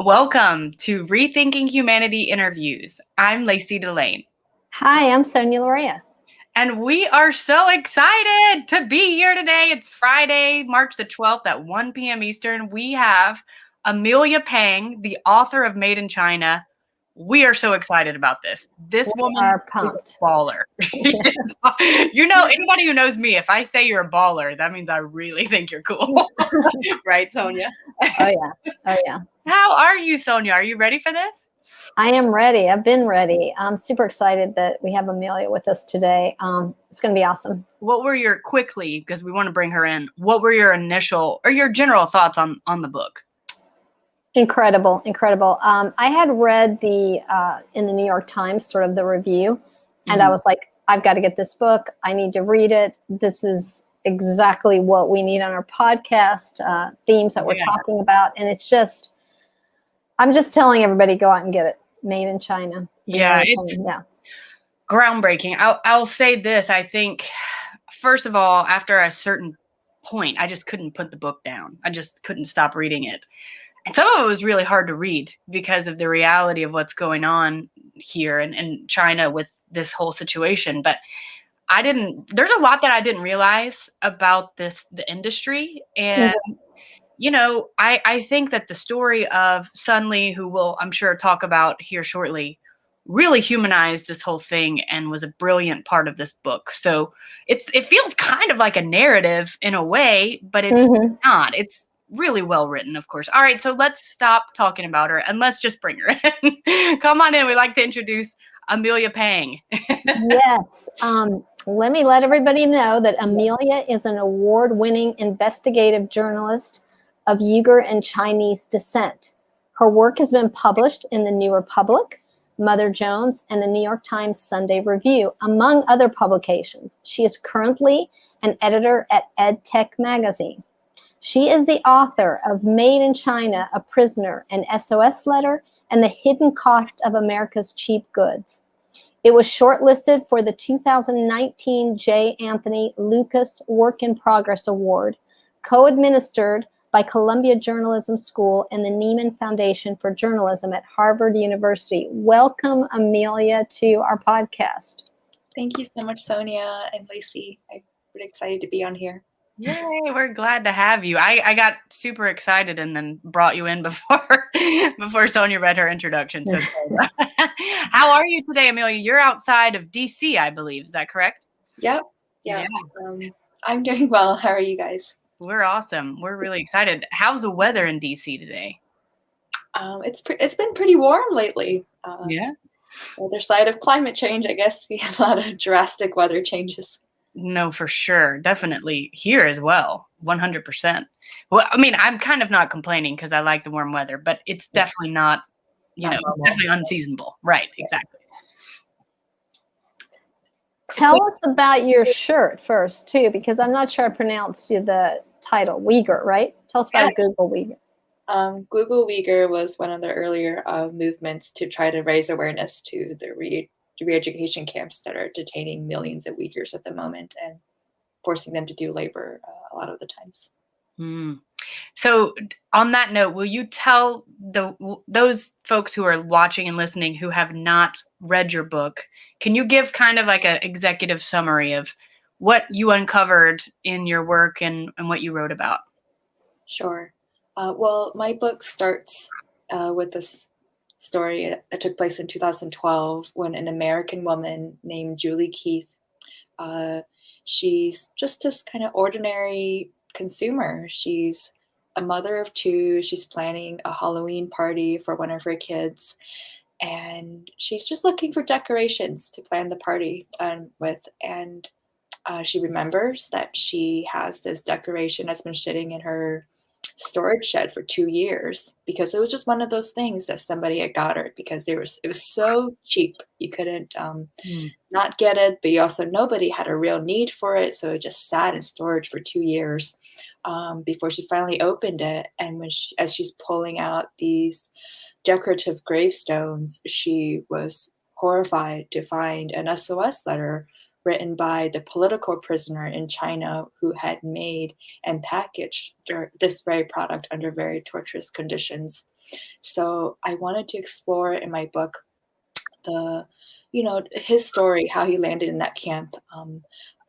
Welcome to Rethinking Humanity Interviews. I'm Lacey Delane. Hi, I'm Sonya Larrea. And we are so excited to be here today. It's Friday, March the 12th at 1 p.m. Eastern. We have Amelia Pang, the author of Made in China. We are so excited about this. This woman are is pumped. a baller. You know, anybody who knows me, if I say you're a baller, that means I really think you're cool. Right, Sonya? Oh, yeah. How are you, Sonya? Are you ready for this? I am ready. I've been ready. I'm super excited that we have Amelia with us today. It's going to be awesome. What were your, quickly, because we want to bring her in, what were your initial or your general thoughts on the book? Incredible. I had read in the New York Times, sort of the review, and I was like, I've got to get this book. I need to read it. This is exactly what we need on our podcast, themes that we're talking about. And it's just, I'm just telling everybody, go out and get it. Made in China. It's groundbreaking. I'll say this. I think, first of all, after a certain point, I just couldn't put the book down. I just couldn't stop reading it. And some of it was really hard to read because of the reality of what's going on here in China with this whole situation. But there's a lot that I didn't realize about the industry. And, you know, I think that the story of Sun Li, who we'll, I'm sure, talk about here shortly, really humanized this whole thing and was a brilliant part of this book. So it feels kind of like a narrative in a way, but it's not. It's really well written, of course. All right, so let's stop talking about her and let's just bring her in. Come on in. We'd like to introduce Amelia Pang. Yes. Let me let everybody know that Amelia is an award-winning investigative journalist of Uyghur and Chinese descent. Her work has been published in the New Republic, Mother Jones, and the New York Times Sunday Review, among other publications. She is currently an editor at EdTech magazine. She is the author of Made in China, A Prisoner, an SOS Letter, and The Hidden Cost of America's Cheap Goods. It was shortlisted for the 2019 J. Anthony Lucas Work in Progress Award, co-administered by Columbia Journalism School and the Nieman Foundation for Journalism at Harvard University. Welcome, Amelia, to our podcast. Thank you so much, Sonya and Lacey. I'm really excited to be on here. Yay, we're glad to have you. I got super excited and then brought you in before Sonya read her introduction. So how are you today, Amelia? You're outside of DC, I believe. Is that correct? Yep. Yeah. I'm doing well. How are you guys? We're awesome. We're really excited. How's the weather in DC today? It's been pretty warm lately. The other side of climate change, I guess we have a lot of drastic weather changes. No, for sure. Definitely here as well. 100%. Well, I mean, I'm kind of not complaining because I like the warm weather, but it's definitely not, definitely unseasonable. Right. Exactly. Tell us about your shirt first, too, because I'm not sure I pronounced the title, Uyghur, right? Tell us about Google Uyghur. Google Uyghur was one of the earlier movements to try to raise awareness to the re-education camps that are detaining millions of Uyghurs at the moment and forcing them to do labor a lot of the times. So on that note, will you tell those folks who are watching and listening who have not read your book, can you give kind of like an executive summary of what you uncovered in your work and what you wrote about? Sure. Well, my book starts with this story that took place in 2012 when an American woman named Julie Keith, she's just this kind of ordinary consumer. She's a mother of two. She's planning a Halloween party for one of her kids. And she's just looking for decorations to plan the party with. And she remembers that she has this decoration that's been sitting in her storage shed for 2 years because it was just one of those things that somebody had got her because it was so cheap. You couldn't not get it, but nobody had a real need for it. So it just sat in storage for 2 years before she finally opened it. And as she's pulling out these decorative gravestones, she was horrified to find an SOS letter written by the political prisoner in China who had made and packaged this very product under very torturous conditions. So I wanted to explore in my book his story, how he landed in that camp,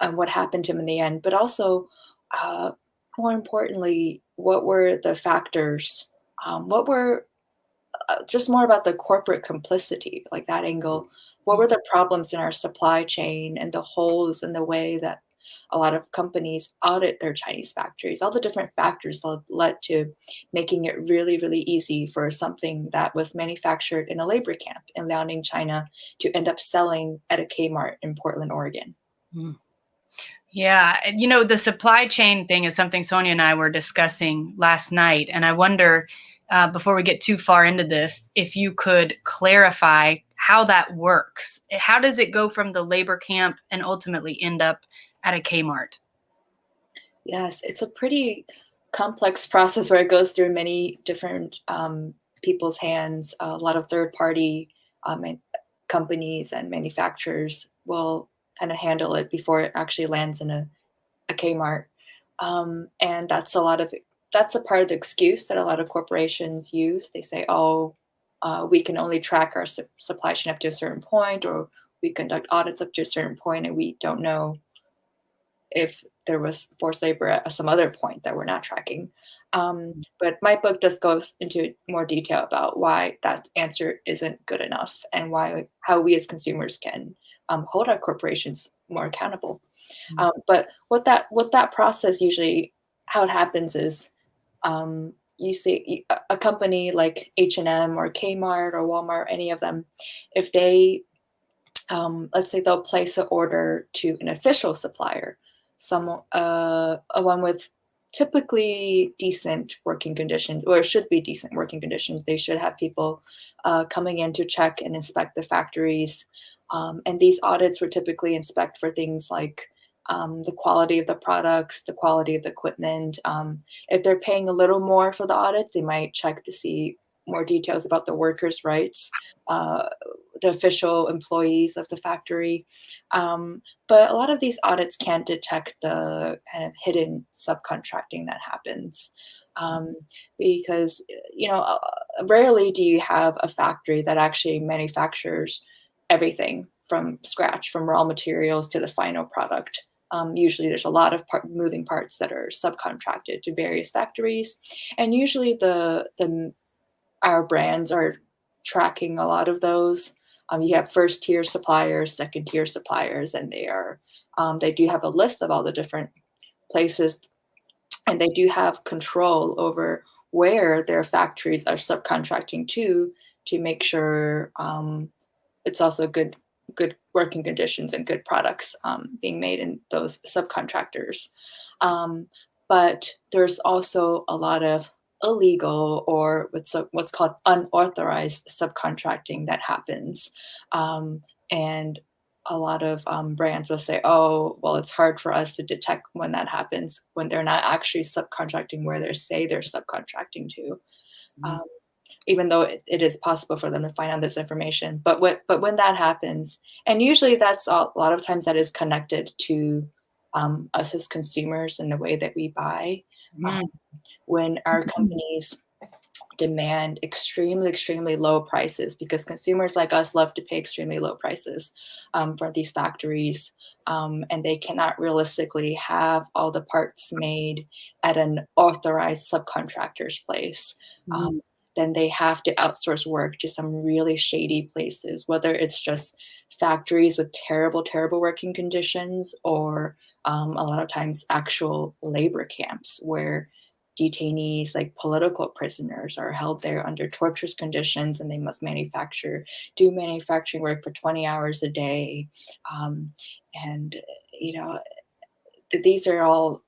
and what happened to him in the end, but also, more importantly, what were the factors, what were just more about the corporate complicity, like that angle. What were the problems in our supply chain and the holes in the way that a lot of companies audit their Chinese factories, all the different factors that led to making it really, really easy for something that was manufactured in a labor camp in Liaoning, China, to end up selling at a Kmart in Portland, Oregon. Mm. Yeah, the supply chain thing is something Sonya and I were discussing last night. And I wonder, before we get too far into this, if you could clarify how that works. How does it go from the labor camp and ultimately end up at a Kmart? Yes, it's a pretty complex process where it goes through many different people's hands. A lot of third-party companies and manufacturers will kind of handle it before it actually lands in a Kmart. And that's a part of the excuse that a lot of corporations use. They say, oh, we can only track our supply chain up to a certain point, or we conduct audits up to a certain point, and we don't know if there was forced labor at some other point that we're not tracking. But my book just goes into more detail about why that answer isn't good enough, and how we as consumers can hold our corporations more accountable. But what that process usually, how it happens is, you see a company like H&M or Kmart or Walmart, any of them, if they, let's say they'll place an order to an official supplier, one with typically decent working conditions, or should be decent working conditions. They should have people coming in to check and inspect the factories. And these audits would typically inspect for things like the quality of the products, the quality of the equipment. If they're paying a little more for the audit, they might check to see more details about the workers' rights, the official employees of the factory. But a lot of these audits can't detect the kind of hidden subcontracting that happens. Because, rarely do you have a factory that actually manufactures everything from scratch, from raw materials to the final product. Usually there's a lot of moving parts that are subcontracted to various factories. And usually our brands are tracking a lot of those. You have first tier suppliers, second tier suppliers, and they do have a list of all the different places, and they do have control over where their factories are subcontracting to make sure it's also good working conditions and good products being made in those subcontractors. But there's also a lot of illegal, or what's called unauthorized subcontracting that happens. And a lot of brands will say, oh, well, it's hard for us to detect when that happens, when they're not actually subcontracting where they say they're subcontracting to. Even though it is possible for them to find out this information. But when that happens, and usually that's a lot of times that is connected to us as consumers and the way that we buy. When our companies demand extremely, extremely low prices, because consumers like us love to pay extremely low prices for these factories, and they cannot realistically have all the parts made at an authorized subcontractor's place. Then they have to outsource work to some really shady places, whether it's just factories with terrible, terrible working conditions, or a lot of times actual labor camps where detainees, like political prisoners, are held there under torturous conditions, and they must do manufacturing work for 20 hours a day. And, these are all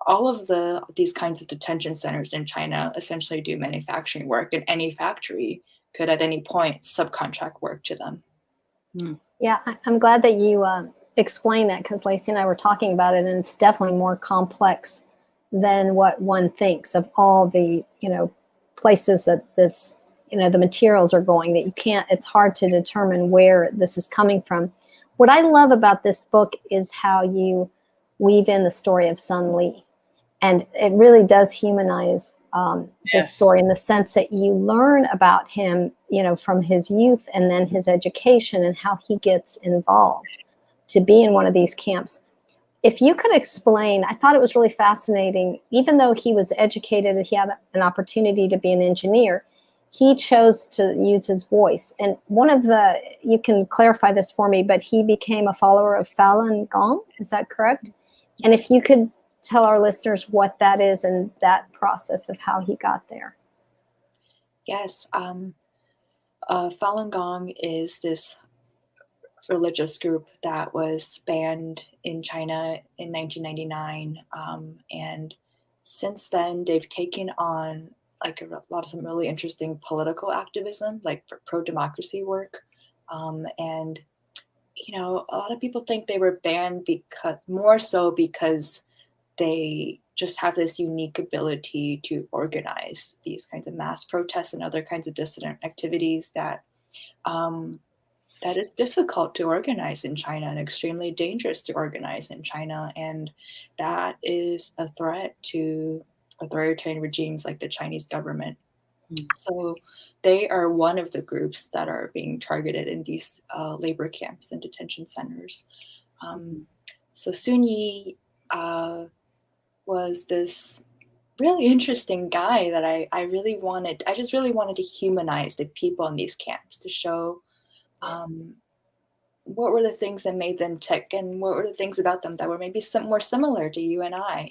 of these kinds of detention centers in China essentially do manufacturing work, and any factory could at any point subcontract work to them. Yeah, I'm glad that you explained that, because Lacey and I were talking about it, and it's definitely more complex than what one thinks, of all the, places that the materials are going, that it's hard to determine where this is coming from. What I love about this book is how you weave in the story of Sun Li. And it really does humanize this story in the sense that you learn about him, from his youth and then his education and how he gets involved to be in one of these camps. If you could explain, I thought it was really fascinating, even though he was educated and he had an opportunity to be an engineer, he chose to use his voice. And you can clarify this for me, but he became a follower of Falun Gong, is that correct? And if you could tell our listeners what that is and that process of how he got there. Yes. Falun Gong is this religious group that was banned in China in 1999. And since then, they've taken on like a lot of some really interesting political activism, like pro-democracy work. And, a lot of people think they were banned because they just have this unique ability to organize these kinds of mass protests and other kinds of dissident activities that is difficult to organize in China and extremely dangerous to organize in China. And that is a threat to authoritarian regimes like the Chinese government. So they are one of the groups that are being targeted in these labor camps and detention centers. So Sun Yi was this really interesting guy that I just really wanted to humanize the people in these camps, to show what were the things that made them tick and what were the things about them that were maybe more similar to you and I.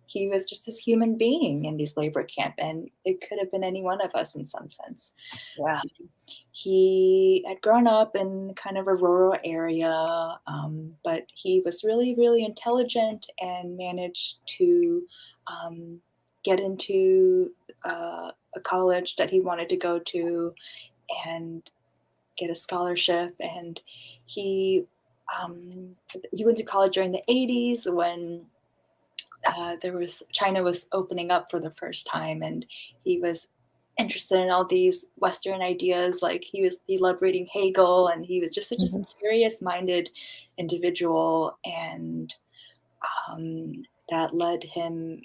He was just this human being in these labor camp, and it could have been any one of us in some sense. Yeah. He had grown up in kind of a rural area, but he was really, really intelligent and managed to get into a college that he wanted to go to and get a scholarship. And he went to college during the 80s when China was opening up for the first time, and he was interested in all these Western ideas. Like he loved reading Hegel, and he was just such a curious-minded individual, and that led him.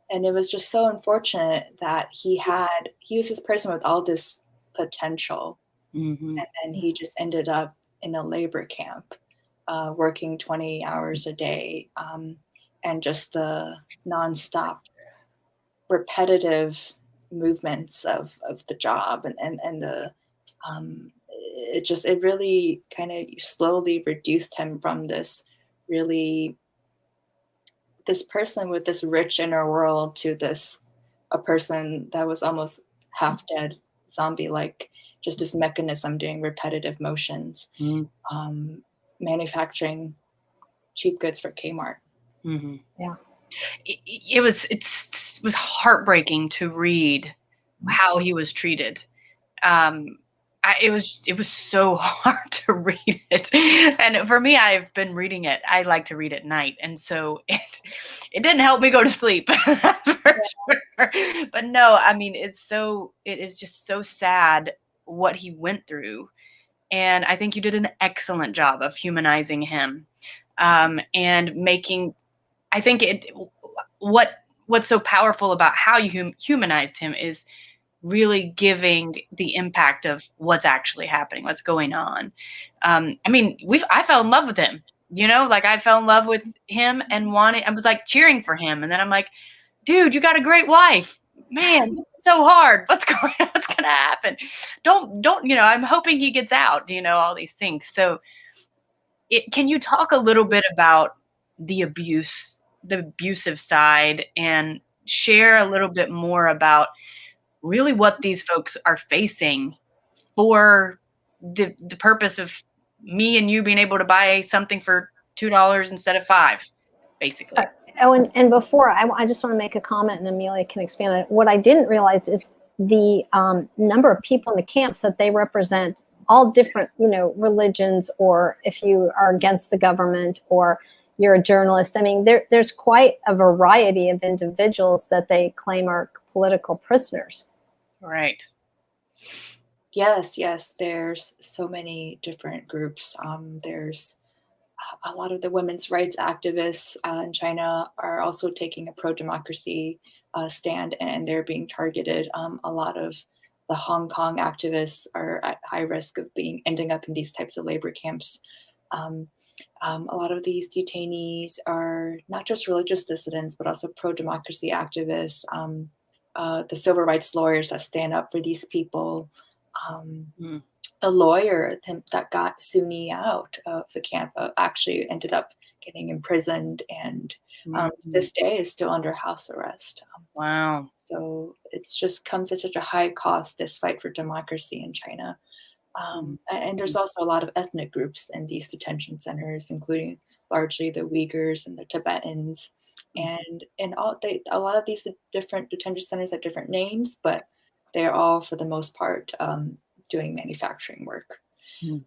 And it was just so unfortunate that he was this person with all this potential, and then he just ended up in a labor camp, working 20 hours a day. And just the nonstop repetitive movements of the job and the it really kind of slowly reduced him from this person with this rich inner world to a person that was almost half dead, zombie like, just this mechanism doing repetitive motions, manufacturing cheap goods for Kmart. Yeah, it was heartbreaking to read how he was treated. It was so hard to read it, and for me, I've been reading it. I like to read at night, and so it didn't help me go to sleep. That's for sure. But no, I mean, it is just so sad what he went through, and I think you did an excellent job of humanizing him, and making. I think what's so powerful about how you humanized him is really giving the impact of what's actually happening, what's going on. I mean, I fell in love with him, like I fell in love with him and I was like cheering for him. And then I'm like, dude, you got a great wife, man. It's so hard. What's going on? What's going to happen? Don't, I'm hoping he gets out, all these things. So can you talk a little bit about the abusive side, and share a little bit more about really what these folks are facing for the purpose of me and you being able to buy something for $2 instead of $5, basically. And before, I just want to make a comment, and Amelia can expand on it. What I didn't realize is the number of people in the camps that they represent, all different, religions, or if you are against the government or you're a journalist. I mean, there's quite a variety of individuals that they claim are political prisoners. Right. Yes, yes. There's so many different groups. There's a lot of the women's rights activists in China are also taking a pro-democracy stand, and they're being targeted. A lot of the Hong Kong activists are at high risk of ending up in these types of labor camps. Um, a lot of these detainees are not just religious dissidents, but also pro-democracy activists, the civil rights lawyers that stand up for these people. Mm. The lawyer that got Sunni out of the camp actually ended up getting imprisoned, and this day is still under house arrest. Wow. So it's just comes at such a high cost, this fight for democracy in China. And there's also a lot of ethnic groups in these detention centers, including largely the Uyghurs and the Tibetans. And a lot of these different detention centers have different names, but they're all, for the most part, doing manufacturing work. Mm.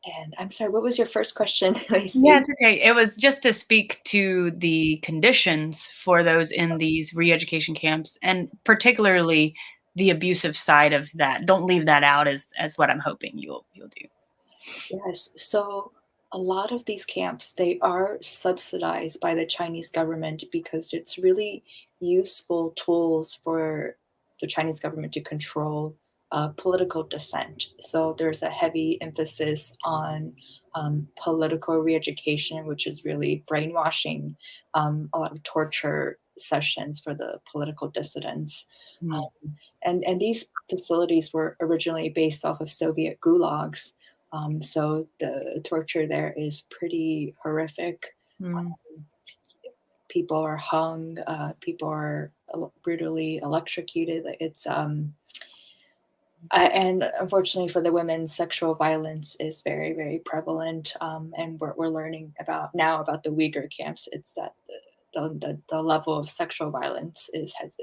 And I'm sorry, what was your first question, Lacey? Yeah, it's okay. It was just to speak to the conditions for those in these re-education camps, and particularly the abusive side of that. Don't leave that out as what I'm hoping you'll do. Yes. So a lot of these camps, they are subsidized by the Chinese government because it's really useful tools for the Chinese government to control political dissent. So there's a heavy emphasis on political re-education, which is really brainwashing, a lot of torture sessions for the political dissidents. Mm. And these facilities were originally based off of Soviet gulags. So the torture there is pretty horrific. Mm. People are hung, people are brutally electrocuted. It's and unfortunately for the women, sexual violence is very, very prevalent. And we're learning about the Uyghur camps. It's that the level of sexual violence has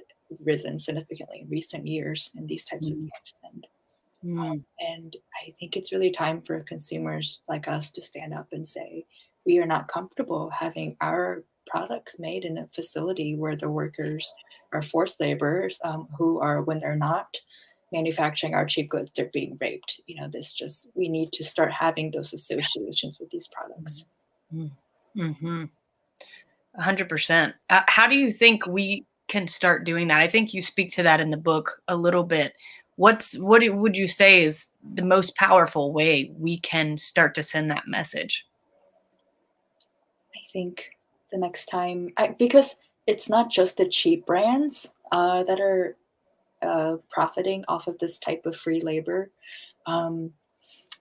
risen significantly in recent years in these types of camps. And I think it's really time for consumers like us to stand up and say, we are not comfortable having our products made in a facility where the workers are forced laborers, who are, when they're not manufacturing our cheap goods, they're being raped. We need to start having those associations with these products. Mm-hmm. 100%. How do you think we can start doing that? I think you speak to that in the book a little bit. What would you say is the most powerful way we can start to send that message? I think the next time, because it's not just the cheap brands that are profiting off of this type of free labor.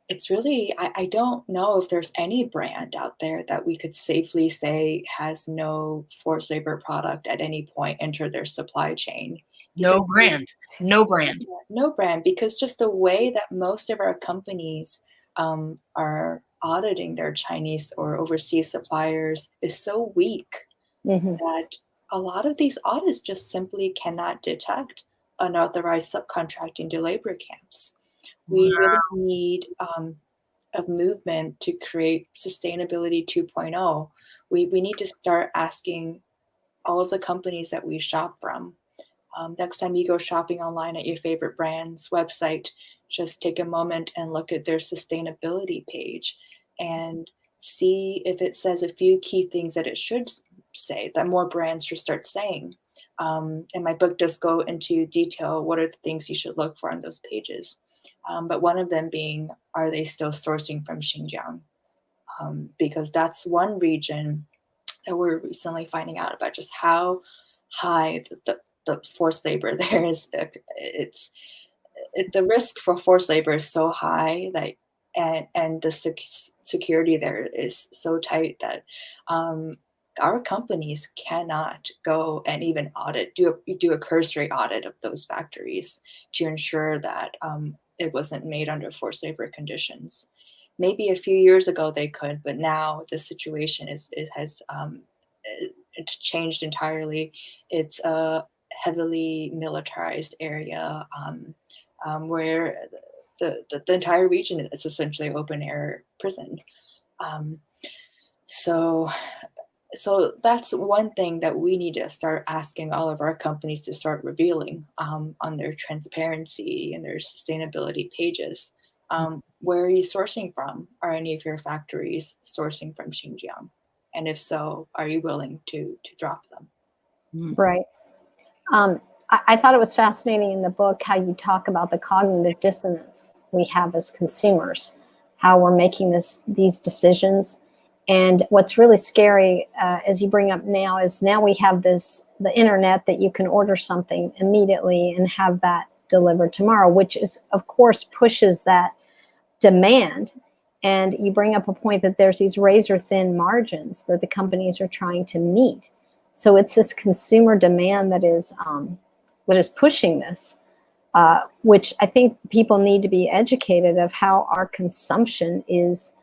It's really, I don't know if there's any brand out there that we could safely say has no forced labor product at any point enter their supply chain. No brand, because just the way that most of our companies are auditing their Chinese or overseas suppliers is so weak that a lot of these audits just simply cannot detect unauthorized subcontracting to labor camps. We really need a movement to create sustainability 2.0. We need to start asking all of the companies that we shop from. Next time you go shopping online at your favorite brand's website, just take a moment and look at their sustainability page and see if it says a few key things that it should say, that more brands should start saying. And my book does go into detail what are the things you should look for on those pages. But one of them being, are they still sourcing from Xinjiang? Because that's one region that we're recently finding out about just how high the forced labor there is. The risk for forced labor is so high that and the security there is so tight that our companies cannot go and even do a cursory audit of those factories to ensure that it wasn't made under forced labor conditions. Maybe a few years ago they could, but now the situation has it's changed entirely. It's a heavily militarized area where the entire region is essentially open air prison. So So that's one thing that we need to start asking all of our companies to start revealing on their transparency and their sustainability pages. Where are you sourcing from? Are any of your factories sourcing from Xinjiang? And if so, are you willing to drop them? Right. I thought it was fascinating in the book how you talk about the cognitive dissonance we have as consumers, how we're making these decisions. And what's really scary, as you bring up now, is now we have the internet that you can order something immediately and have that delivered tomorrow, which is, of course, pushes that demand. And you bring up a point that there's these razor thin margins that the companies are trying to meet. So it's this consumer demand that is pushing this, which I think people need to be educated of how our consumption is.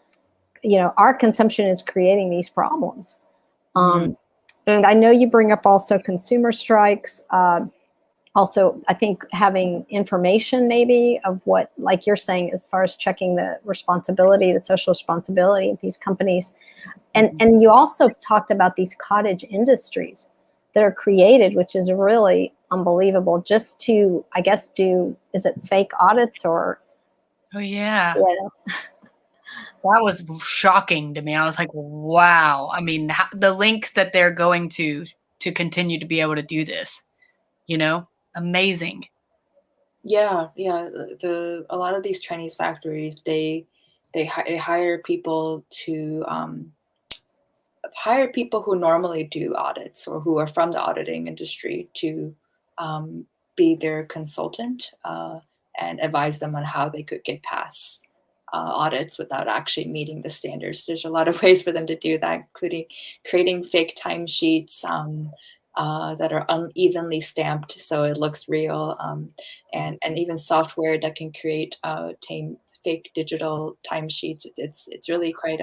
Our consumption is creating these problems. And I know you bring up also consumer strikes. Also, I think having information maybe of what, like you're saying, as far as checking the social responsibility of these companies. And you also talked about these cottage industries that are created, which is really unbelievable, just to, I guess, is it fake audits or? Oh, yeah. That was shocking to me. I was like, wow. I mean, the links that they're going to continue to be able to do this, amazing. Yeah. A lot of these Chinese factories, they hire people to hire people who normally do audits or who are from the auditing industry to be their consultant and advise them on how they could get past audits without actually meeting the standards. There's a lot of ways for them to do that, including creating fake timesheets that are unevenly stamped so it looks real, and even software that can create fake digital timesheets. It's really quite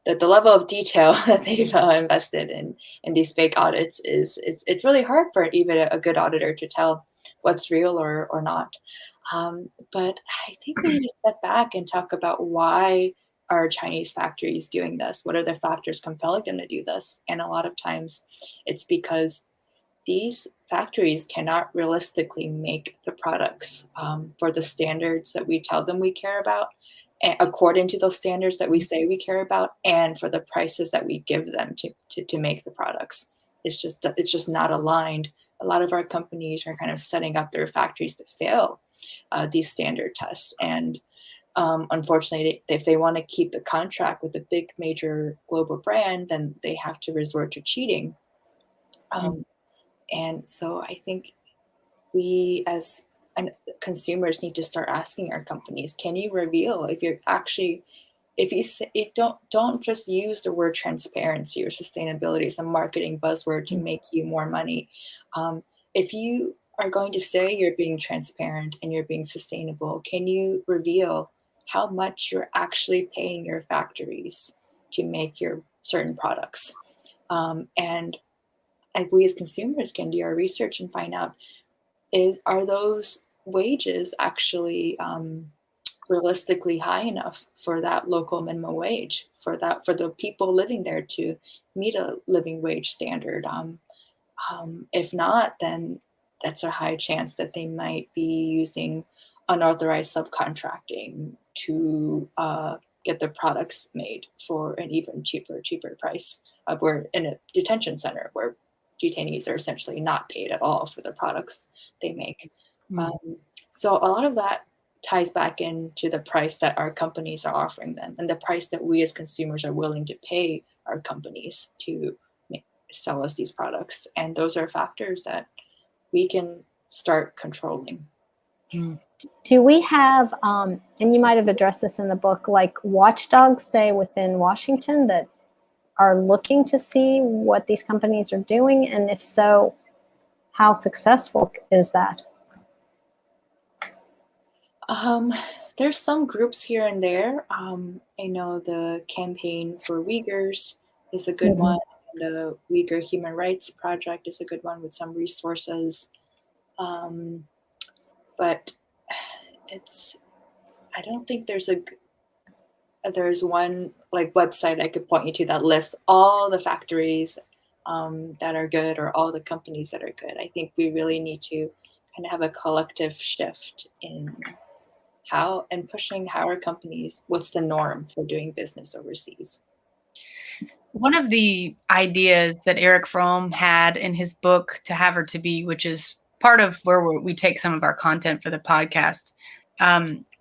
the level of detail that they've invested in these fake audits it's really hard for even a good auditor to tell what's real or not. But I think we need to step back and talk about why are Chinese factories doing this? What are the factors compelling them to do this? And a lot of times it's because these factories cannot realistically make the products for the standards that we tell them we care about, according to those standards that we say we care about, and for the prices that we give them to make the products. It's just not aligned. A lot of our companies are kind of setting up their factories to fail these standard tests. And unfortunately, if they want to keep the contract with a big major global brand, then they have to resort to cheating. And so I think we as consumers need to start asking our companies, can you reveal if you say, don't just use the word transparency or sustainability as a marketing buzzword to make you more money. If you are going to say you're being transparent and you're being sustainable, can you reveal how much you're actually paying your factories to make your certain products? And we as consumers can do our research and find out, are those wages actually realistically high enough for that local minimum wage, for the people living there to meet a living wage standard? If not, then that's a high chance that they might be using unauthorized subcontracting to get their products made for an even cheaper price. We're in a detention center where detainees are essentially not paid at all for the products they make. So a lot of that ties back into the price that our companies are offering them and the price that we as consumers are willing to pay our companies to sell us these products. And those are factors that we can start controlling. Do we have, and you might have addressed this in the book, like watchdogs, say, within Washington that are looking to see what these companies are doing? And if so, how successful is that? There's some groups here and there. I know the Campaign for Uyghurs is a good one. The Uyghur Human Rights Project is a good one with some resources. But I don't think there's there's one like website I could point you to that lists all the factories that are good, or all the companies that are good. I think we really need to kind of have a collective shift in how and pushing how our companies, what's the norm for doing business overseas. One of the ideas that Erich Fromm had in his book To Have or to Be, which is part of where we take some of our content for the podcast,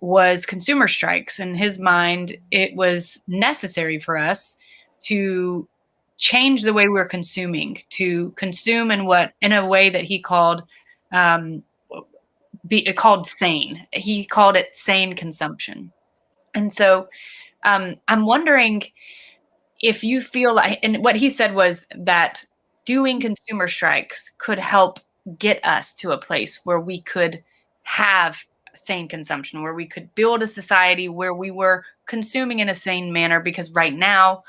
was consumer strikes. In his mind, it was necessary for us to change the way we're consuming, to consume in a way that he called called sane. He called it sane consumption. And so I'm wondering if you feel like, and what he said was that doing consumer strikes could help get us to a place where we could have sane consumption, where we could build a society where we were consuming in a sane manner, because right now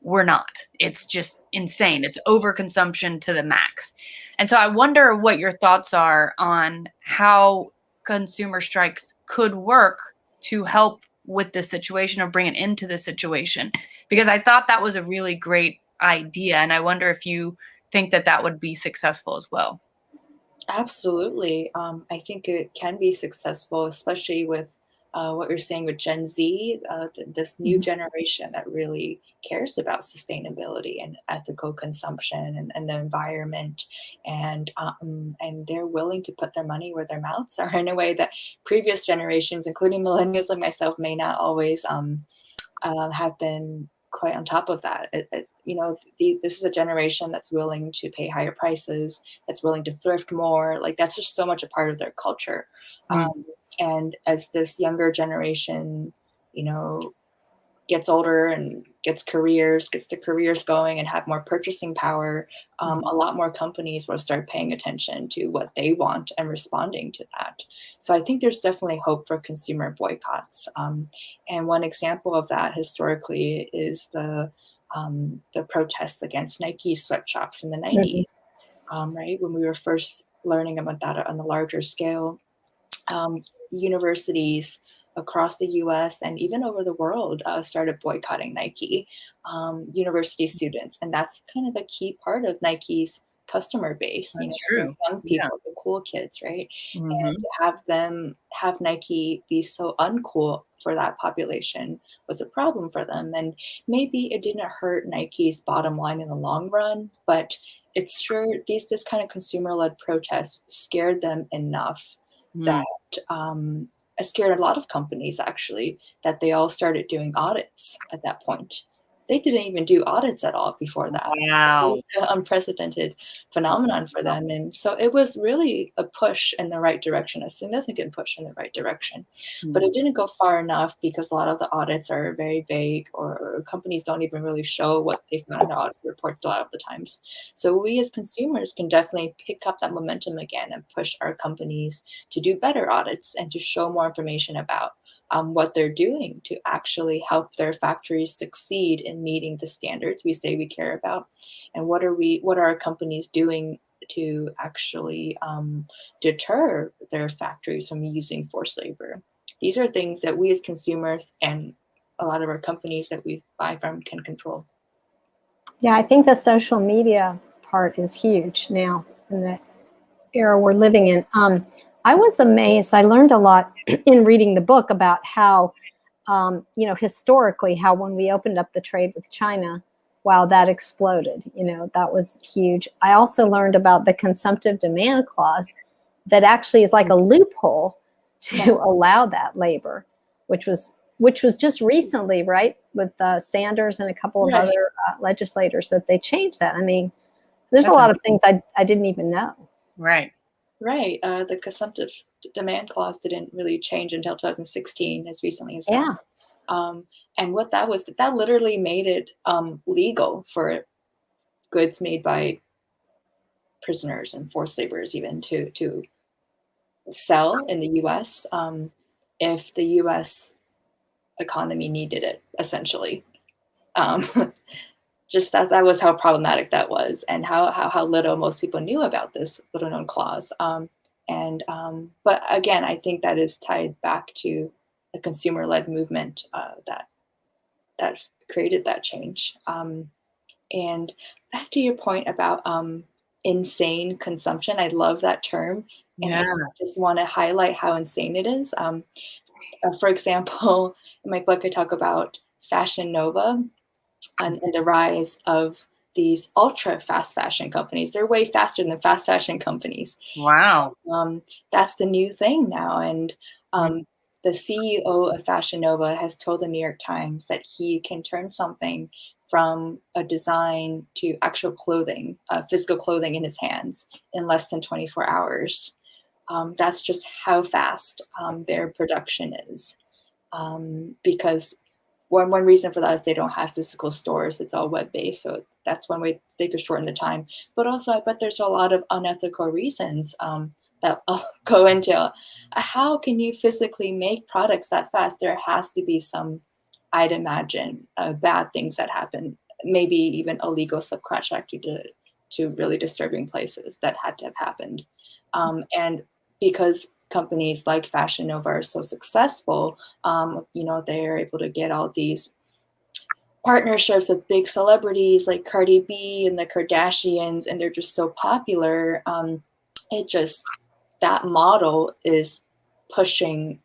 we're not. It's just insane. It's overconsumption to the max. And so I wonder what your thoughts are on how consumer strikes could work to help with this situation, or bring it into the situation, because I thought that was a really great idea. And I wonder if you think that that would be successful as well. Absolutely. I think it can be successful, especially with what you're saying with Gen Z, this new generation that really cares about sustainability and ethical consumption and the environment, and they're willing to put their money where their mouths are in a way that previous generations, including millennials like myself, may not always have been quite on top of that. This is a generation that's willing to pay higher prices, that's willing to thrift more. Like, that's just so much a part of their culture. And as this younger generation, gets older and gets the careers going and have more purchasing power, a lot more companies will start paying attention to what they want and responding to that. So I think there's definitely hope for consumer boycotts. And one example of that historically is the protests against Nike sweatshops in the 90s, right? When we were first learning about that on the larger scale, universities across the US and even over the world started boycotting Nike, university students. And that's kind of a key part of Nike's customer base. That's true. Young people, the cool kids, right? And to have Nike be so uncool for that population was a problem for them. And maybe it didn't hurt Nike's bottom line in the long run, but it's sure this kind of consumer-led protests scared them enough that scared a lot of companies, actually, that they all started doing audits at that point. They didn't even do audits at all before that. Wow. It was an unprecedented phenomenon for them. And so it was really a push in the right direction, a significant push in the right direction. But it didn't go far enough, because a lot of the audits are very vague, or companies don't even really show what they've found in the audit report a lot of the times. So we as consumers can definitely pick up that momentum again and push our companies to do better audits and to show more information about what they're doing to actually help their factories succeed in meeting the standards we say we care about, and what are our companies doing to actually deter their factories from using forced labor. These are things that we as consumers and a lot of our companies that we buy from can control. Yeah, I think the social media part is huge now in the era we're living in. I was amazed. I learned a lot in reading the book about how, historically, how when we opened up the trade with China, wow, that exploded. That was huge. I also learned about the consumptive demand clause that actually is like a loophole to allow that labor, which was just recently, right, with Sanders and a couple of other legislators, that they changed that. I mean, there's a lot of things I didn't even know. Right. Right. The consumptive demand clause didn't really change until 2016, as recently as that. And what that was, that literally made it legal for goods made by prisoners and forced laborers even to sell in the U.S. If the U.S. economy needed it, essentially. Just that was how problematic that was, and how little most people knew about this little known clause. But again, I think that is tied back to a consumer-led movement that created that change. And back to your point about insane consumption, I love that term. And I just want to highlight how insane it is. For example, in my book, I talk about Fashion Nova and the rise of these ultra fast fashion companies. They're way faster than fast fashion companies. Wow. That's the new thing now. And the CEO of Fashion Nova has told the New York Times that he can turn something from a design to actual clothing, physical clothing in his hands in less than 24 hours. That's just how fast their production is. Because one reason for that is they don't have physical stores. It's all web-based. So that's one way they could shorten the time. But also, I bet there's a lot of unethical reasons that I'll go into. How can you physically make products that fast? There has to be some, I'd imagine, bad things that happen, maybe even illegal subcontracting to really disturbing places that had to have happened. And because companies like Fashion Nova are so successful, they're able to get all these partnerships with big celebrities like Cardi B and the Kardashians, and they're just so popular. That model is pushing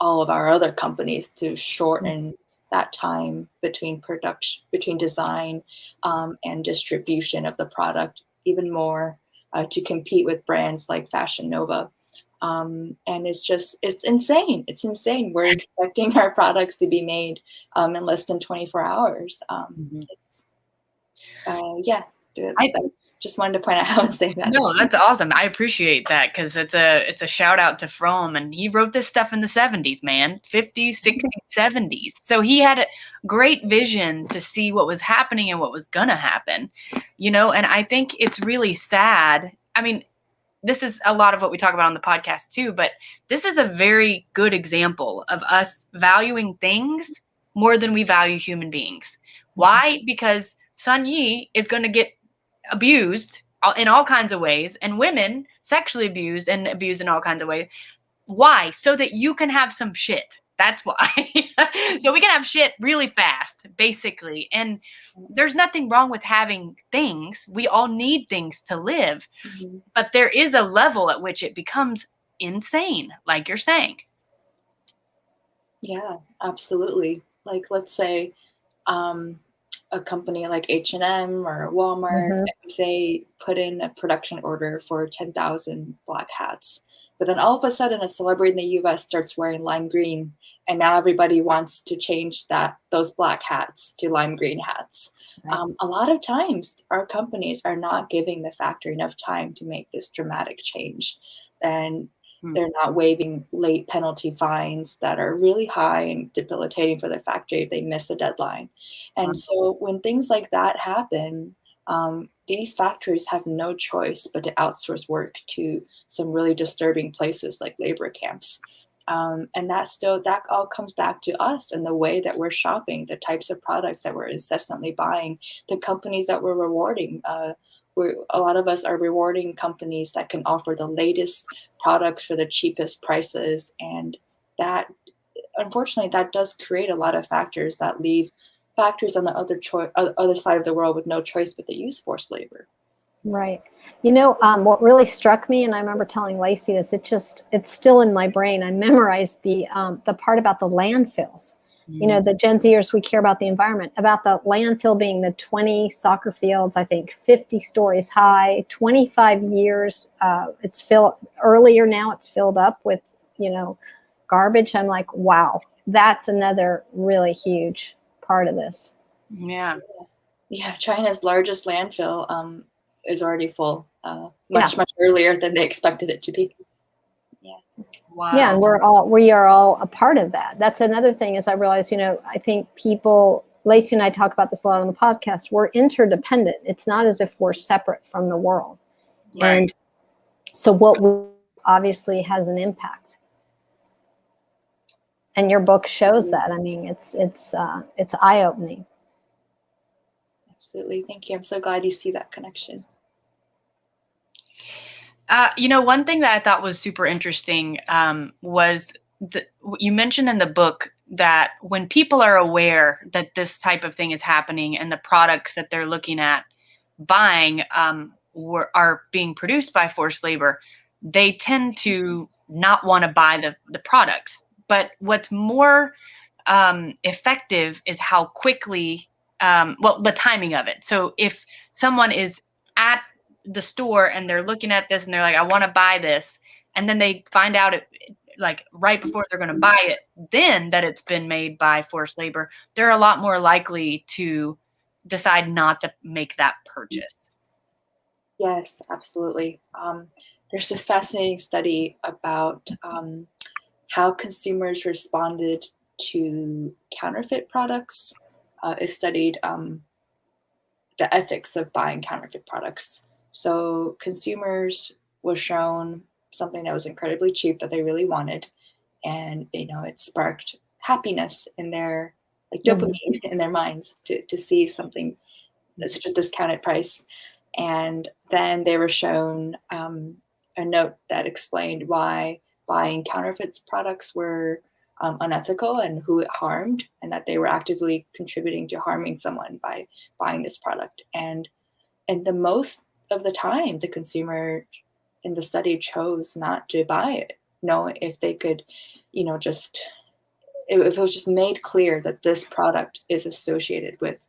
all of our other companies to shorten that time between design and distribution of the product even more to compete with brands like Fashion Nova. And it's insane. It's insane. We're expecting our products to be made in less than 24 hours. I just wanted to point out how insane that is. No, that's awesome. I appreciate that because it's a shout out to Fromm, and he wrote this stuff in the 70s, man, 50s, 60s, 70s. So he had a great vision to see what was happening and what was gonna happen, and I think it's really sad. I mean, this is a lot of what we talk about on the podcast too, but this is a very good example of us valuing things more than we value human beings. Why? Because Sun Yi is going to get abused in all kinds of ways, and women sexually abused in all kinds of ways. Why? So that you can have some shit. That's why. So we can have shit really fast, basically. And there's nothing wrong with having things. We all need things to live. But there is a level at which it becomes insane, like you're saying. Yeah, absolutely. Like, let's say a company like H&M or Walmart, they put in a production order for 10,000 black hats. But then all of a sudden, a celebrity in the US starts wearing lime green. And now everybody wants to change those black hats to lime green hats. Right. A lot of times, our companies are not giving the factory enough time to make this dramatic change. And they're not waiving late penalty fines that are really high and debilitating for the factory if they miss a deadline. And so when things like that happen, these factories have no choice but to outsource work to some really disturbing places like labor camps. And that all comes back to us and the way that we're shopping, the types of products that we're incessantly buying, the companies that we're rewarding. A lot of us are rewarding companies that can offer the latest products for the cheapest prices. And that, unfortunately, that does create a lot of factors that leave factories on the other side of the world with no choice but to use forced labor. Right. What really struck me, and I remember telling Lacey this, it's still in my brain. I memorized the part about the landfills. The Gen Zers, we care about the environment, about the landfill being the 20 soccer fields, I think 50 stories high, 25 years. It's filled earlier now. It's filled up with, garbage. I'm like, wow, that's another really huge part of this. Yeah. Yeah. China's largest landfill is already full much earlier than they expected it to be. Yeah. Wow. Yeah, and we are all a part of that. That's another thing is I realize, I think Lacey and I talk about this a lot on the podcast, we're interdependent. It's not as if we're separate from the world. Right. And so what we obviously has an impact. And your book shows that. I mean, it's eye-opening. Absolutely. Thank you. I'm so glad you see that connection. One thing that I thought was super interesting was you mentioned in the book that when people are aware that this type of thing is happening and the products that they're looking at buying are being produced by forced labor, they tend to not want to buy the products. But what's more effective is how quickly, the timing of it. So if someone is at the store and they're looking at this and they're like, I want to buy this, and then they find out it, like right before they're going to buy it, then that it's been made by forced labor, they're a lot more likely to decide not to make that purchase. Yes, absolutely. There's this fascinating study about how consumers responded to counterfeit products. It studied the ethics of buying counterfeit products. So consumers were shown something that was incredibly cheap that they really wanted, and it sparked happiness in their, like, dopamine in their minds to see something at such a discounted price. And then they were shown a note that explained why buying counterfeit products were unethical and who it harmed, and that they were actively contributing to harming someone by buying this product. And the most of the time, the consumer in the study chose not to buy it. If they could, if it was just made clear that this product is associated with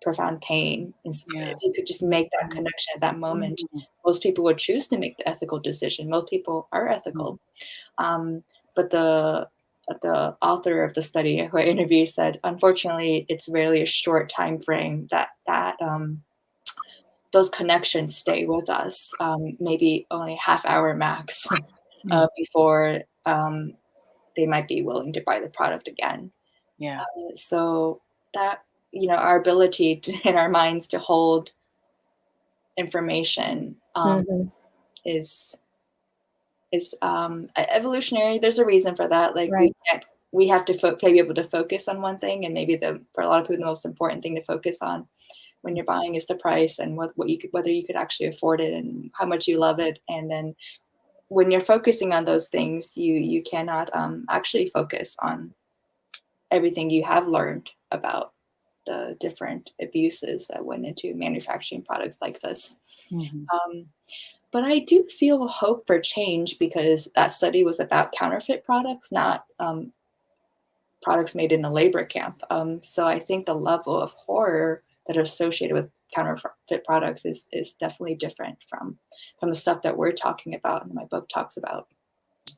profound pain, and if you could just make that connection at that moment, most people would choose to make the ethical decision. Most people are ethical. But the author of the study who I interviewed said, unfortunately, it's really a short time frame that those connections stay with us, maybe only half hour max before they might be willing to buy the product again. So that, our ability in our minds to hold information is evolutionary. There's a reason for that. Like, we have to be able to focus on one thing, and maybe for a lot of people, the most important thing to focus on when you're buying is the price and whether you could actually afford it and how much you love it. And then when you're focusing on those things, you cannot actually focus on everything you have learned about the different abuses that went into manufacturing products like this. But I do feel hope for change, because that study was about counterfeit products, not products made in a labor camp. So I think the level of horror that are associated with counterfeit products is definitely different from the stuff that we're talking about and my book talks about.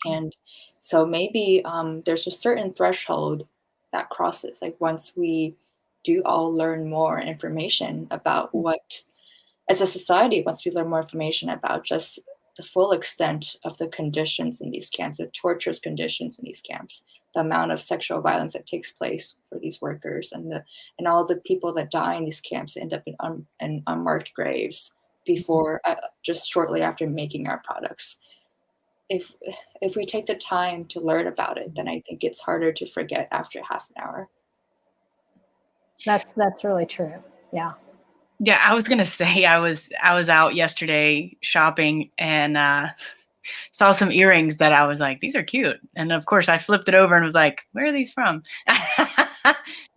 And so maybe there's a certain threshold that crosses, like once we do all learn more information about what, as a society, once we learn more information about just the full extent of the conditions in these camps, the torturous conditions in these camps, the amount of sexual violence that takes place for these workers, and all the people that die in these camps end up in unmarked graves before, just shortly after making our products. If we take the time to learn about it, then I think it's harder to forget after half an hour. That's really true. Yeah. Yeah, I was gonna say I was out yesterday shopping and saw some earrings that I was like, these are cute. And of course I flipped it over and was like, where are these from?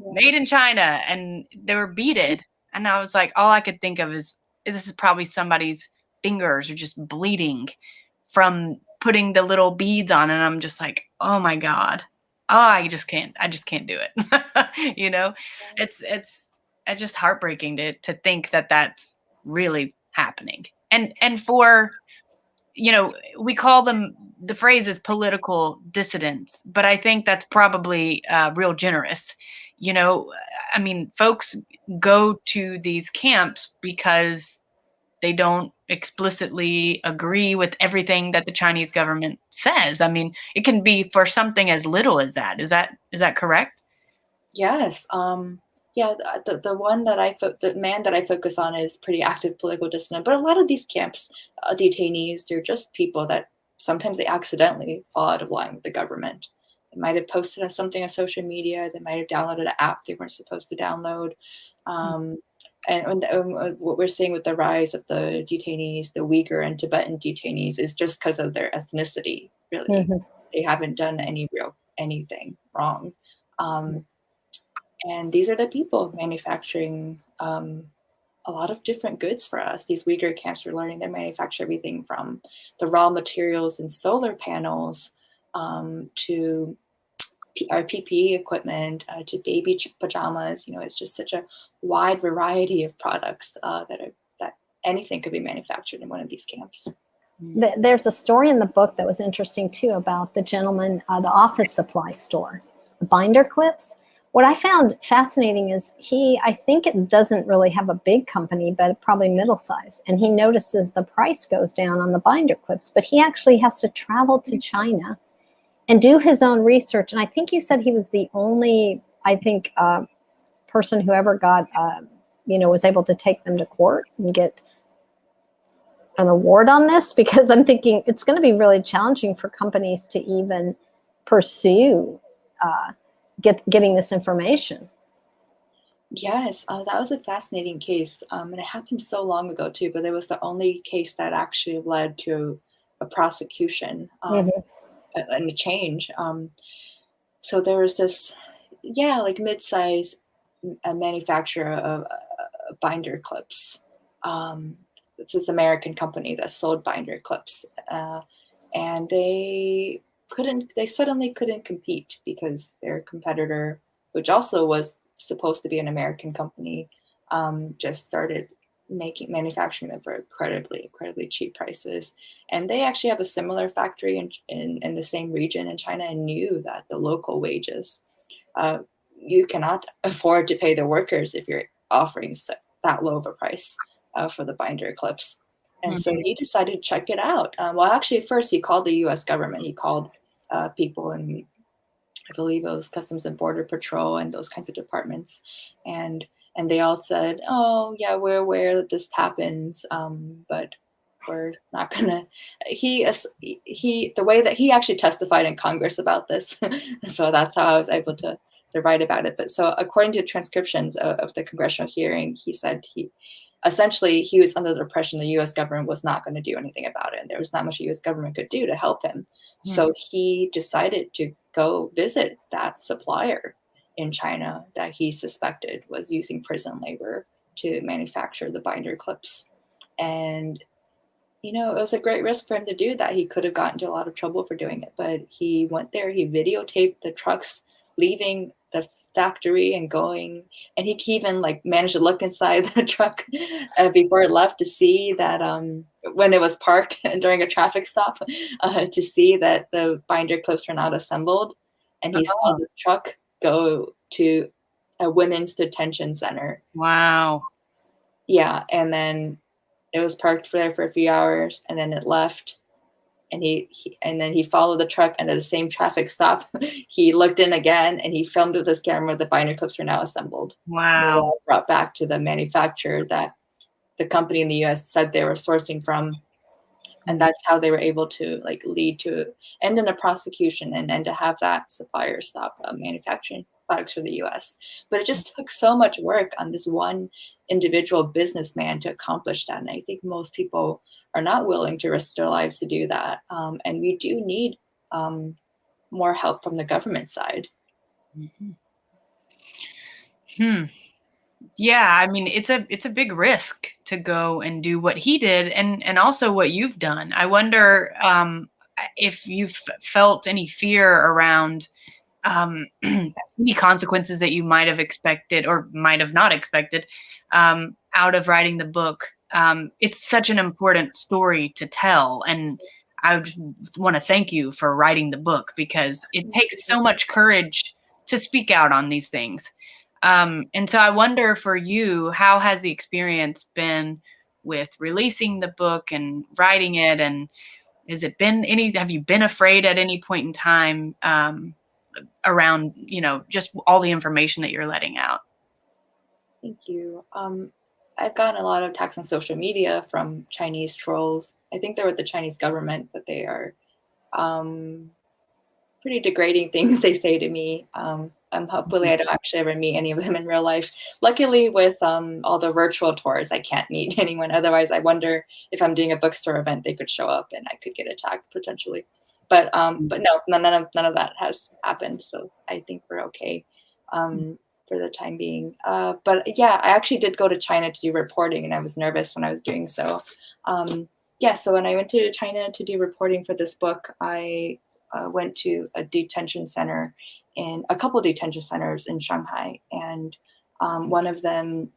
Made in China. And they were beaded. And I was like, all I could think of is this is probably somebody's fingers are just bleeding from putting the little beads on. And I'm just like, oh my God. Oh, I just can't do it. It's just heartbreaking to think that that's really happening. And for, we call them, the phrase is political dissidents, but I think that's probably real generous. I mean, folks go to these camps because they don't explicitly agree with everything that the Chinese government says. I mean, it can be for something as little as that. Is that correct? Yes. Yeah, the man that I focus on is pretty active political dissident, but a lot of these camps, detainees, they're just people that sometimes they accidentally fall out of line with the government. They might have posted something on social media. They might have downloaded an app they weren't supposed to download. And what we're seeing with the rise of the detainees, the Uyghur and Tibetan detainees, is just because of their ethnicity, really. They haven't done anything wrong. And these are the people manufacturing a lot of different goods for us. These Uyghur camps are learning they manufacture everything from the raw materials and solar panels to our PPE equipment, to baby pajamas. It's just such a wide variety of products that anything could be manufactured in one of these camps. There's a story in the book that was interesting too about the gentleman, the office supply store, the binder clips. What I found fascinating is I think it doesn't really have a big company, but probably middle size. And he notices the price goes down on the binder clips, but he actually has to travel to China and do his own research. And I think you said he was the only, person who ever got, was able to take them to court and get an award on this, because I'm thinking it's going to be really challenging for companies to even pursue getting this information. Yes, that was a fascinating case. And it happened so long ago too, but it was the only case that actually led to a prosecution and a change. So there was this, mid-size manufacturer of binder clips. It's this American company that sold binder clips, and they suddenly couldn't compete because their competitor, which also was supposed to be an American company, just started manufacturing them for incredibly cheap prices. And they actually have a similar factory in the same region in China, and knew that the local wages, you cannot afford to pay the workers if you're offering that low of a price for the binder clips. And so he decided to check it out. Actually, at first he called the U.S. government. He called people in, I believe it was Customs and Border Patrol and those kinds of departments. And they all said, oh, yeah, we're aware that this happens, but we're not gonna. The way that he actually testified in Congress about this, so that's how I was able to write about it. But so according to transcriptions of the congressional hearing, he said he was under the impression the U.S. government was not going to do anything about it, and there was not much the U.S. government could do to help him. So he decided to go visit that supplier in China that he suspected was using prison labor to manufacture the binder clips. And, it was a great risk for him to do that. He could have gotten into a lot of trouble for doing it, but he went there, he videotaped the trucks leaving the factory and going, and he even managed to look inside the truck before it left to see that when it was parked during a traffic stop, to see that the binder clips were not assembled. And he saw the truck go to a women's detention center. Wow. Yeah, and then it was parked there for a few hours, and then it left. And then he followed the truck, and at the same traffic stop, he looked in again, and he filmed with his camera. The binder clips were now assembled. Wow. Brought back to the manufacturer that the company in the U.S. said they were sourcing from, and that's how they were able to lead to end in a prosecution and then to have that supplier stop manufacturing products for the U.S. But it just took so much work on this one individual businessman to accomplish that, and I think most people are not willing to risk their lives to do that. And we do need more help from the government side. Yeah, I mean, it's a big risk to go and do what he did, and also what you've done. I wonder if you've felt any fear around any consequences that you might have expected or might have not expected out of writing the book. It's such an important story to tell, and I want to thank you for writing the book, because it takes so much courage to speak out on these things. And so I wonder for you, how has the experience been with releasing the book and writing it? And have you been afraid at any point in time around, just all the information that you're letting out? Thank you. I've gotten a lot of attacks on social media from Chinese trolls. I think they're with the Chinese government, but they are pretty degrading things they say to me. Hopefully I don't actually ever meet any of them in real life. Luckily, with all the virtual tours, I can't meet anyone. Otherwise, I wonder if I'm doing a bookstore event, they could show up and I could get attacked potentially. But no, none of that has happened. So I think we're okay. for the time being. But yeah, I actually did go to China to do reporting, and I was nervous when I was doing so. So when I went to China to do reporting for this book, I went to a detention center in a couple detention centers in Shanghai, and one of them,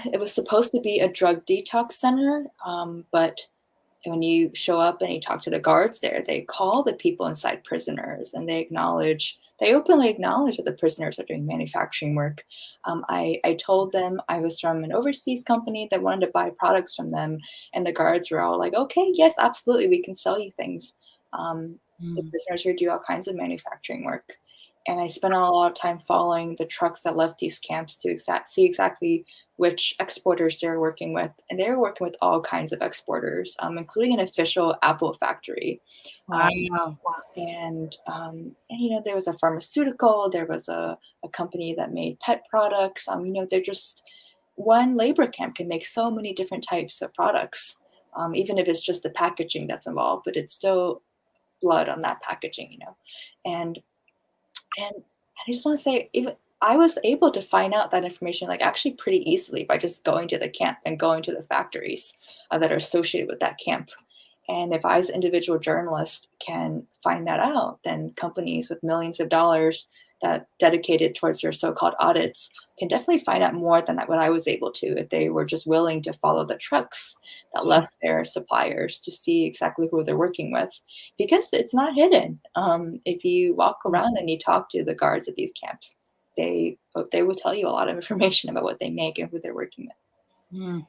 it was supposed to be a drug detox center, but when you show up and you talk to the guards there, they call the people inside prisoners, and they openly acknowledge that the prisoners are doing manufacturing work. I told them I was from an overseas company that wanted to buy products from them, and the guards were all like, okay, yes, absolutely, we can sell you things. The prisoners here do all kinds of manufacturing work. And I spent a lot of time following the trucks that left these camps to see exactly which exporters they're working with. And they were working with all kinds of exporters, including an official Apple factory. Wow. And there was a pharmaceutical, there was a company that made pet products. They're just, one labor camp can make so many different types of products, even if it's just the packaging that's involved, but it's still blood on that packaging, And I just want to say, even I was able to find out that information actually pretty easily by just going to the camp and going to the factories that are associated with that camp. And if I, as an individual journalist, can find that out, then companies with millions of dollars that dedicated towards their so-called audits can definitely find out more than what I was able to if they were just willing to follow the trucks that left their suppliers to see exactly who they're working with, because it's not hidden. If you walk around and you talk to the guards at these camps, they will tell you a lot of information about what they make and who they're working with.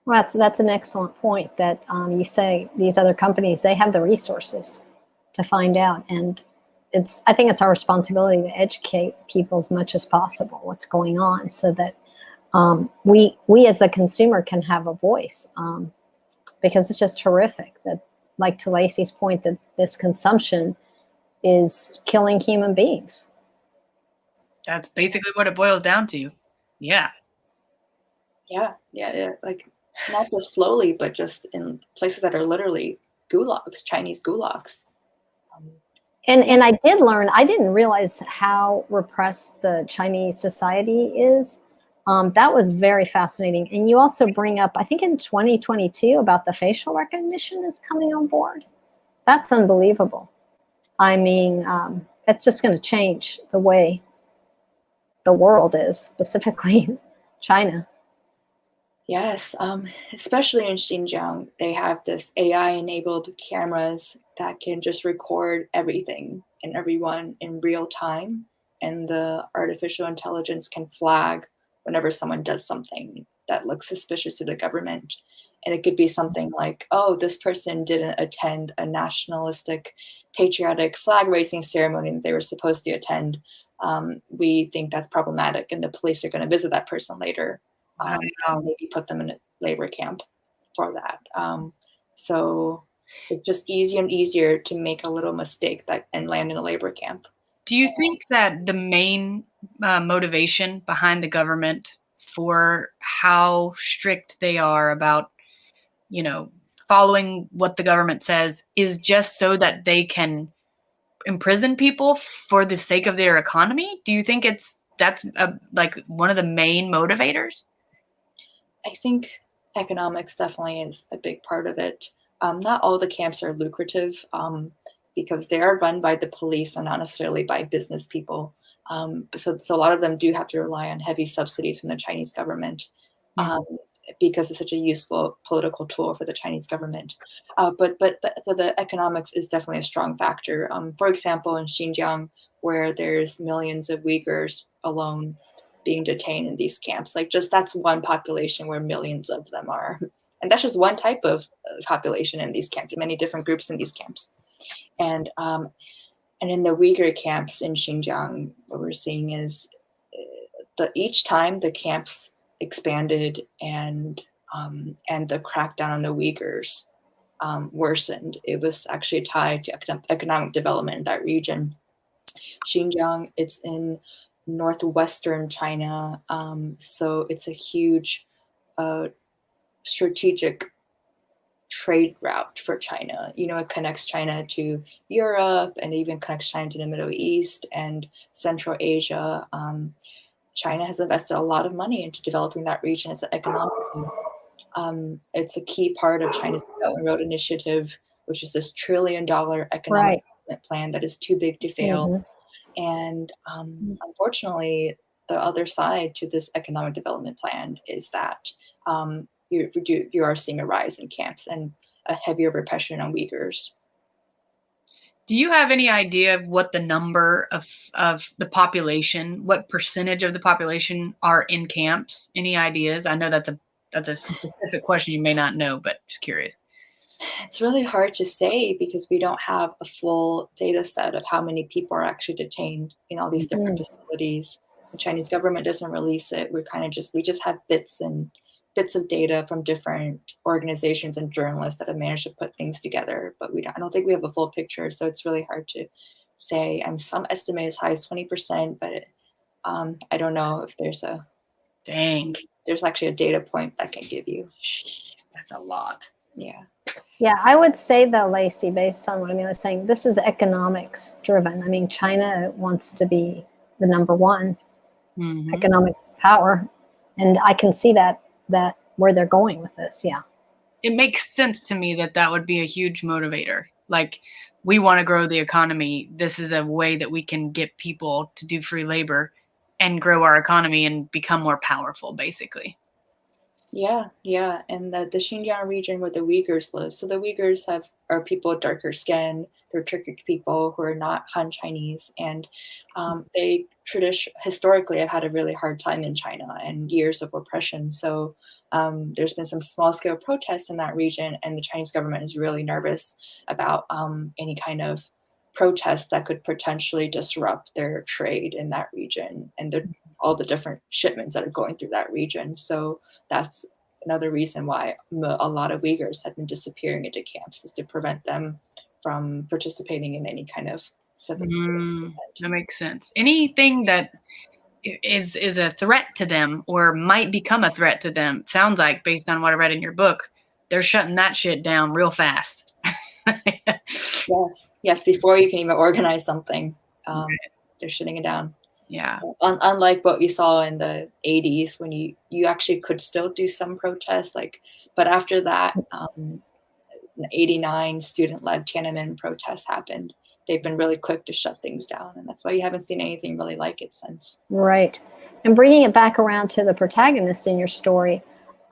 Well, that's an excellent point that you say these other companies, they have the resources to find out. And I think it's our responsibility to educate people as much as possible what's going on, so that we as the consumer can have a voice, because it's just horrific that, like to Lacey's point, that this consumption is killing human beings. That's basically what it boils down to. Yeah. Like, not just slowly, but just in places that are literally gulags, Chinese gulags. And I did learn, I didn't realize how repressed the Chinese society is. That was very fascinating. And you also bring up, I think in 2022, about the facial recognition is coming on board. That's unbelievable. I mean, it's just going to change the way the world is, specifically China. Yes, especially in Xinjiang, they have this AI-enabled cameras that can just record everything and everyone in real time, and the artificial intelligence can flag whenever someone does something that looks suspicious to the government. And it could be something like, oh, this person didn't attend a nationalistic, patriotic flag-raising ceremony that they were supposed to attend. We think that's problematic, and the police are going to visit that person later. Maybe put them in a labor camp for that. So it's just easier and easier to make a little mistake and land in a labor camp. Do you think that the main motivation behind the government for how strict they are about, following what the government says is just so that they can imprison people for the sake of their economy? Do you think that's one of the main motivators? I think economics definitely is a big part of it. Not all the camps are lucrative, because they are run by the police and not necessarily by business people. So a lot of them do have to rely on heavy subsidies from the Chinese government, because it's such a useful political tool for the Chinese government. But the economics is definitely a strong factor. For example, in Xinjiang, where there's millions of Uyghurs alone being detained in these camps, that's one population where millions of them are. And that's just one type of population in these camps, many different groups in these camps. And in the Uyghur camps in Xinjiang, what we're seeing is each time the camps expanded and the crackdown on the Uyghurs worsened, it was actually tied to economic development in that region. Xinjiang, it's in northwestern China, so it's a huge strategic trade route for China. You know, it connects China to Europe and even connects China to the Middle East and Central Asia. China has invested a lot of money into developing that region as an economic. It's a key part of China's Belt and Road Initiative, which is this $1 trillion economic development plan that is too big to fail. Mhm. And unfortunately, the other side to this economic development plan is that you are seeing a rise in camps and a heavier repression on Uyghurs. Do you have any idea of what the number of the population, what percentage of the population are in camps? Any ideas? I know that's a specific question you may not know, but just curious. It's really hard to say because we don't have a full data set of how many people are actually detained in all these different facilities. The Chinese government doesn't release it. We just have bits of data from different organizations and journalists that have managed to put things together, but I don't think we have a full picture. So it's really hard to say. Some estimate as high as 20%, but I don't know if there's actually a data point that can give you. Jeez, that's a lot. Yeah. Yeah, I would say though, Lacey, based on what Amelia was saying, this is economics driven. I mean, China wants to be the number one economic power, and I can see that where they're going with this. Yeah, it makes sense to me that would be a huge motivator. Like, we want to grow the economy. This is a way that we can get people to do free labor and grow our economy and become more powerful, basically. Yeah, and the Xinjiang region where the Uyghurs live. So the Uyghurs are people with darker skin. They're Turkic people who are not Han Chinese, and they historically have had a really hard time in China and years of oppression. So there's been some small scale protests in that region, and the Chinese government is really nervous about any kind of protest that could potentially disrupt their trade in that region and all the different shipments that are going through that region. So that's another reason why a lot of Uyghurs have been disappearing into camps, is to prevent them from participating in any kind of civic. That makes sense. Anything that is a threat to them or might become a threat to them, sounds like, based on what I read in your book, they're shutting that shit down real fast. Yes. Before you can even organize something, they're shutting it down. Yeah. Unlike what we saw in the 80s, when you actually could still do some protests, but after that, 89 student-led Tiananmen protests happened. They've been really quick to shut things down, and that's why you haven't seen anything really like it since. Right. And bringing it back around to the protagonist in your story,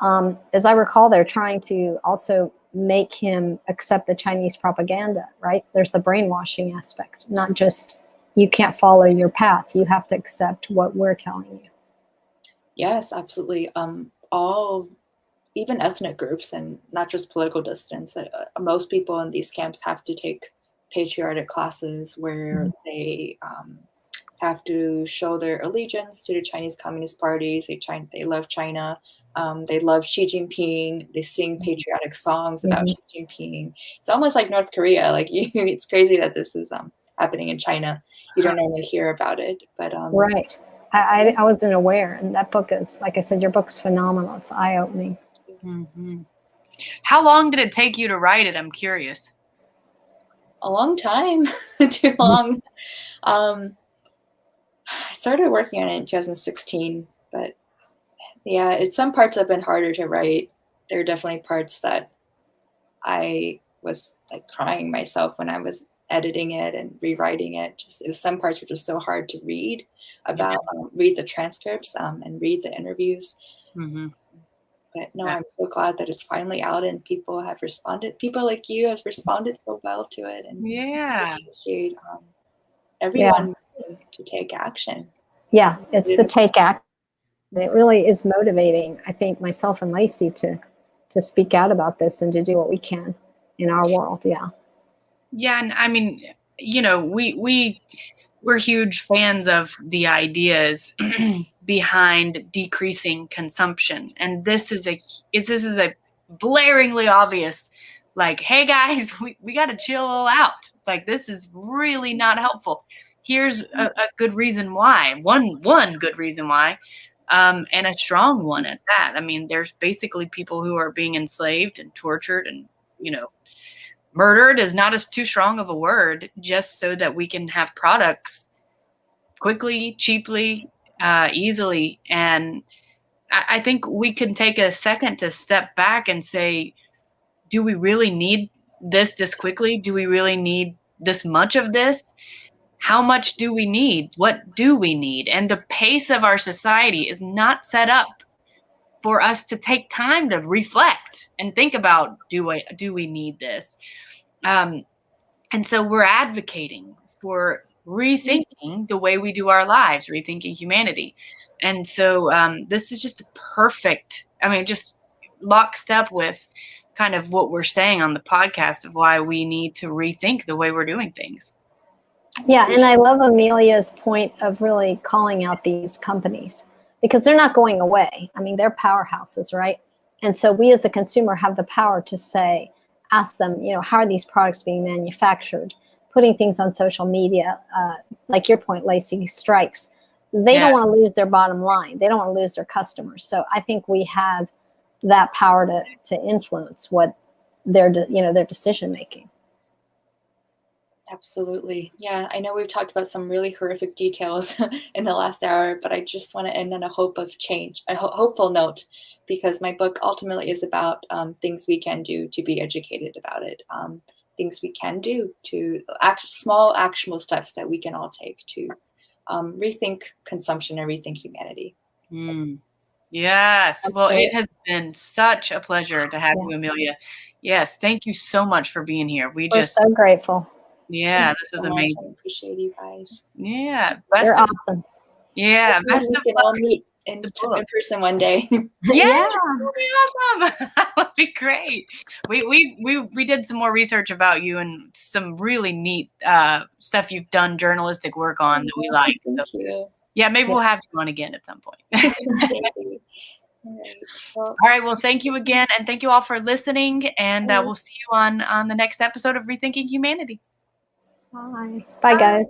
as I recall, they're trying to also make him accept the Chinese propaganda, right? There's the brainwashing aspect, not just you can't follow your path. You have to accept what we're telling you. Yes, absolutely. Even ethnic groups and not just political dissidents. Most people in these camps have to take patriotic classes where they have to show their allegiance to the Chinese Communist parties. They love China. They love Xi Jinping. They sing patriotic songs about Xi Jinping. It's almost like North Korea. It's crazy that this is happening in China. You don't normally hear about it, but right. I wasn't aware, and that book is, like I said, your book's phenomenal. It's eye-opening. How long did it take you to write it? I'm curious. A long time. Too long. I started working on it in 2016, but yeah, some parts have been harder to write. There are definitely parts that I was crying myself when I was editing it and rewriting it. Some parts were just so hard to read read the transcripts and read the interviews. But no, I'm so glad that it's finally out and people have responded. People like you have responded so well to it, and I appreciate everyone to take action. Yeah, it's the take action. It really is motivating, I think, myself and Lacey to speak out about this and to do what we can in our world. Yeah, and I mean, we're huge fans of the ideas behind decreasing consumption, and this is a blaringly obvious, hey guys, we got to chill out. This is really not helpful. Here's a good reason why. One good reason why, and a strong one at that. I mean, there's basically people who are being enslaved and tortured and murdered is not as too strong of a word, just so that we can have products quickly, cheaply, easily. And I think we can take a second to step back and say, do we really need this quickly? Do we really need this much of this? How much do we need? What do we need? And the pace of our society is not set up for us to take time to reflect and think about, do we need this? And so we're advocating for rethinking the way we do our lives, rethinking humanity. And so this is just perfect. Just lockstep with kind of what we're saying on the podcast of why we need to rethink the way we're doing things. Yeah, and I love Amelia's point of really calling out these companies, because they're not going away. They're powerhouses, right? And so we as the consumer have the power to say, ask them, how are these products being manufactured? Putting things on social media, like your point, Lacey, strikes. They don't want to lose their bottom line. They don't want to lose their customers. So I think we have that power to influence what their decision making. Absolutely. Yeah, I know we've talked about some really horrific details in the last hour, but I just want to end on a hope of change, a hopeful note, because my book ultimately is about things we can do to be educated about it, things we can do to small actionable steps that we can all take to rethink consumption and rethink humanity. Yes. Well, it has been such a pleasure to have you, Amelia. Yes. Thank you so much for being here. We're so grateful. Yeah, this is amazing. I appreciate you guys. Yeah. You're awesome. Yeah. Best of luck. Meet in person one day. Yeah. That would be awesome. That would be great. We did some more research about you and some really neat stuff you've done journalistic work on that we like. Thank you. Yeah, maybe we'll have you on again at some point. All right. Well, thank you again. And thank you all for listening. And we'll see you on the next episode of Rethinking Humanity. Bye. Bye, guys.